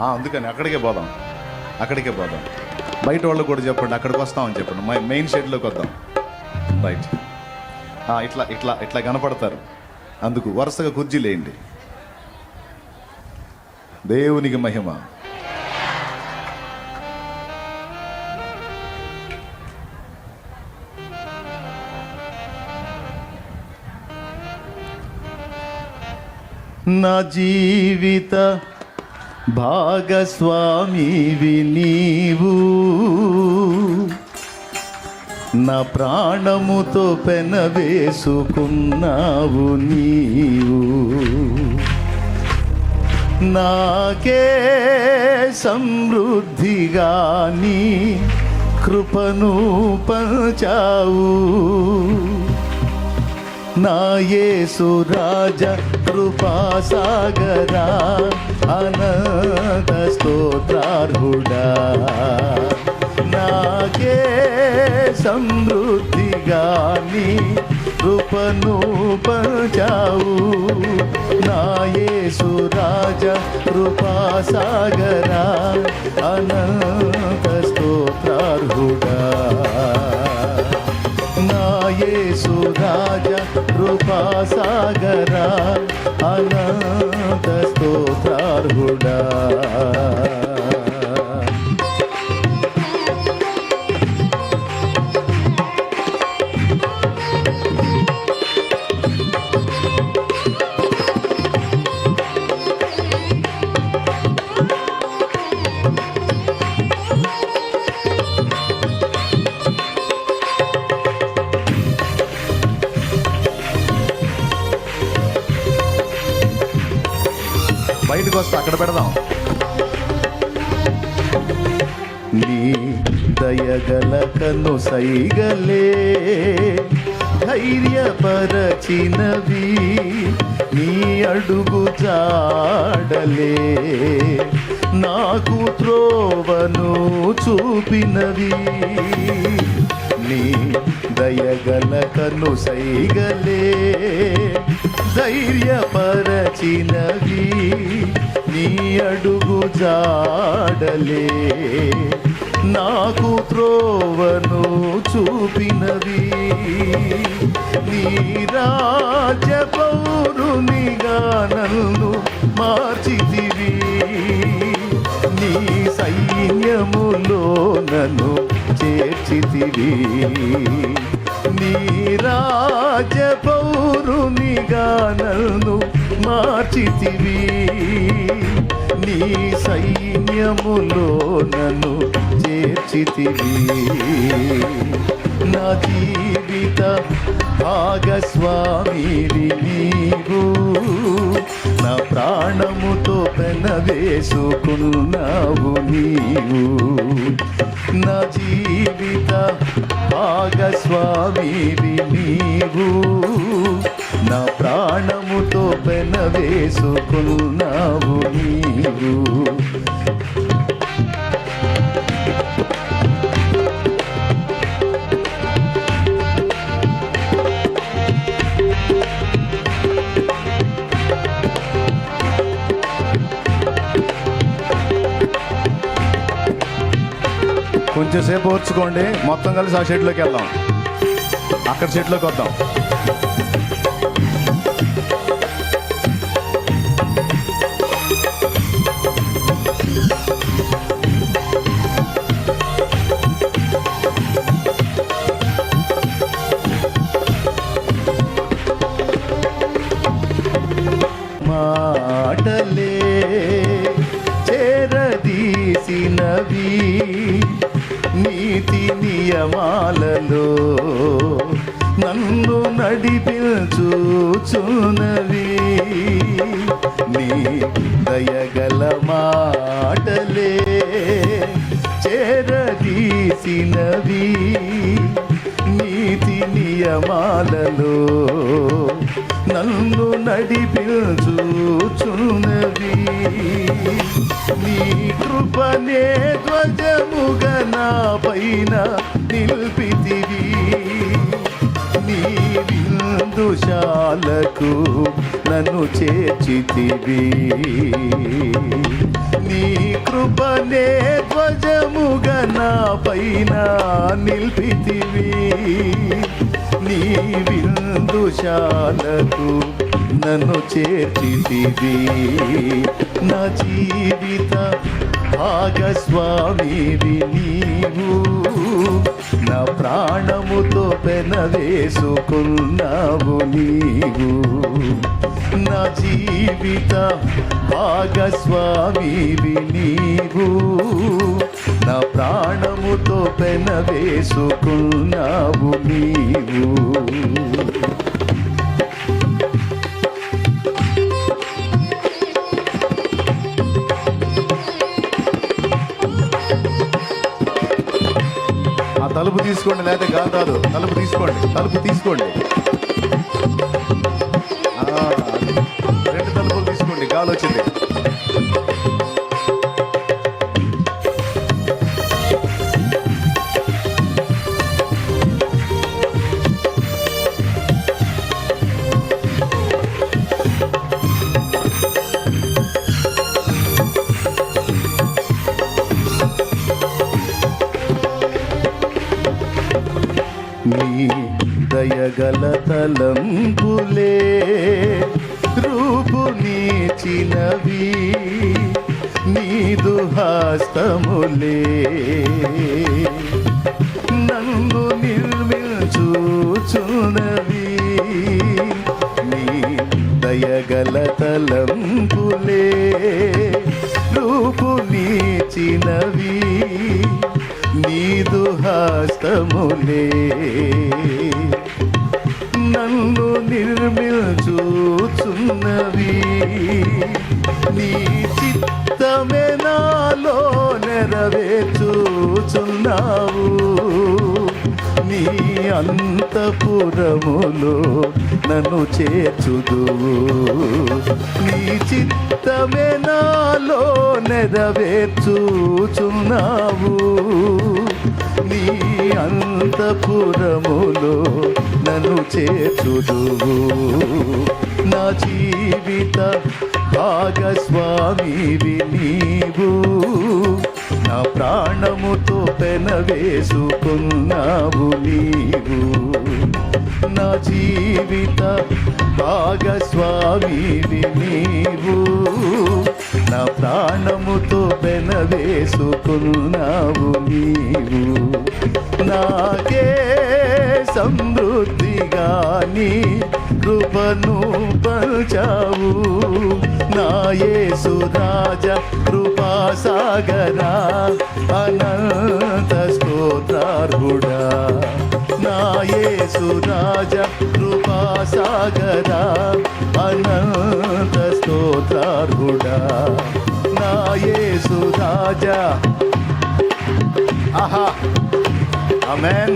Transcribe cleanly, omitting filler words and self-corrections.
అందుకని అక్కడికే పోదాం. బయట వాళ్ళకి కూడా చెప్పండి, అక్కడికి వస్తామని చెప్పండి. మెయిన్ షెడ్లోకి వద్దాం. రైట్. ఇట్లా ఇట్లా ఇట్లా కనపడతారు. అందుకు వరుసగా కుర్చీలేయండి. దేవునికి మహిమ. నా జీవిత భాగస్వామివి నీవు, నా ప్రాణముతో పెనవేసుకున్నావు నీవు, నాకే సమృద్ధిగా నీ కృపను పంచావు. నా యేసు రాజా కృపాసాగరా, అనంత స్తోత్రార్హుడా, నాకే సమృద్ధిగా నీ కృపను పంచావు. నా యేసు రాజా కృపాసాగరా, అనంత స్తోత్రార్హుడా, నా యేసు రాజా కృపాసాగరా, అనంత స్తోత్రార్హుడా. బయటకు వస్తే అక్కడ పెడదాం. నీ దయగల కన్ను సైగలే ధైర్యపరచినవి, నీ అడుగు జాడలే నాకు త్రోవను చూపినవి. నీ దయగల కన్ను సైగలే ధైర్యపరచినవి, నీ అడుగు జాడలే నాకు త్రోవను చూపినవి. నీ రాజ్య పౌరునిగా నన్ను మార్చితివి, నీ సైన్యములో నన్ను చేర్చితివి. నీ రాజ్య పౌరునిగా నన్ను మార్చితివి, నీ సైన్యములో నన్ను చేర్చితివి. నా జీవిత భాగస్వామివి నీవు, నా ప్రాణముతో పెనవేసుకున్నావు నీవు. నా జీవిత భాగస్వామివి నీవు, నా ప్రాణముతో పెనవేసుకున్నావు నీవు. కొంచెం సేపు ఓర్చుకోండి, మొత్తం కలిసి ఆ షెడ్లోకి వెళ్దాం. అక్కడ షెడ్లోకి వద్దాం. మాటలే చేరదీసినవి, నీతి నియమాలలో నన్ను నడిపించుచున్నవి. నీ దయగల మాటలే చేరదీసినవి, నీతి నియమాలలో నన్ను నడిపించుచున్నవి. నీ కృపనే ధ్వజముగా నా పైన నిల్పితివి, నీ విందుశాలకు నన్ను చేర్చితివి. నీ కృపనే ధ్వజముగా నా పైన నిల్పితివి. నీ విందుశాలకు నన్ను చేర్చితివి. నా జీవిత భాగస్వామివి నీవు. నా ప్రాణముతో పెనవేసుకున్నావు నీవు. నా జీవిత భాగస్వామివి నీవు. నా ప్రాణముతో పెనవేసుకున్నావు నీవు. ఆ తలుపు తీసుకోండి, లేకపోతే గాలి రాదు. తలుపు తీసుకోండి, తలుపు తీసుకోండి. రెండు తలుపులు తీసుకోండి, గాలి వచ్చింది. నీ దయగల తలంపులే రూపునిచ్చినవి. నీదు హస్తములే నన్ను నిర్మించుచున్నవి. నీ దయగల తలంపులే రూపునిచ్చినవి. నీదు హస్తములే నన్ను నిర్మించుచున్నవి. నీ చిత్తమే నాలో నెరవేర్చుచున్నావు. నీ అంతఃపురములో నన్ను చేర్చుదువు. నీ చిత్తమే నాలో నెరవేర్చుచున్నావు. నీ అంతఃపురములో నన్ను చేర్చుదువు. నా జీవిత భాగస్వామివి నీవు. నా ప్రాణముతో పెనవేసుకున్నావు నీవు. నా జీవిత భాగస్వామివి నీవు. నా ప్రాణముతో పెనవేసుకున్నావు నీవు. నాకే సమృద్ధిగా నీ కృపను పంచావు. నా యేసు రాజా కృపాసాగరా అనంత స్తోత్రార్హుడా. నా యేసు రాజా కృపాసాగరా అనంత స్తోత్రార్హుడా. నా యేసు రాజా. ఆహా, ఆమేన్.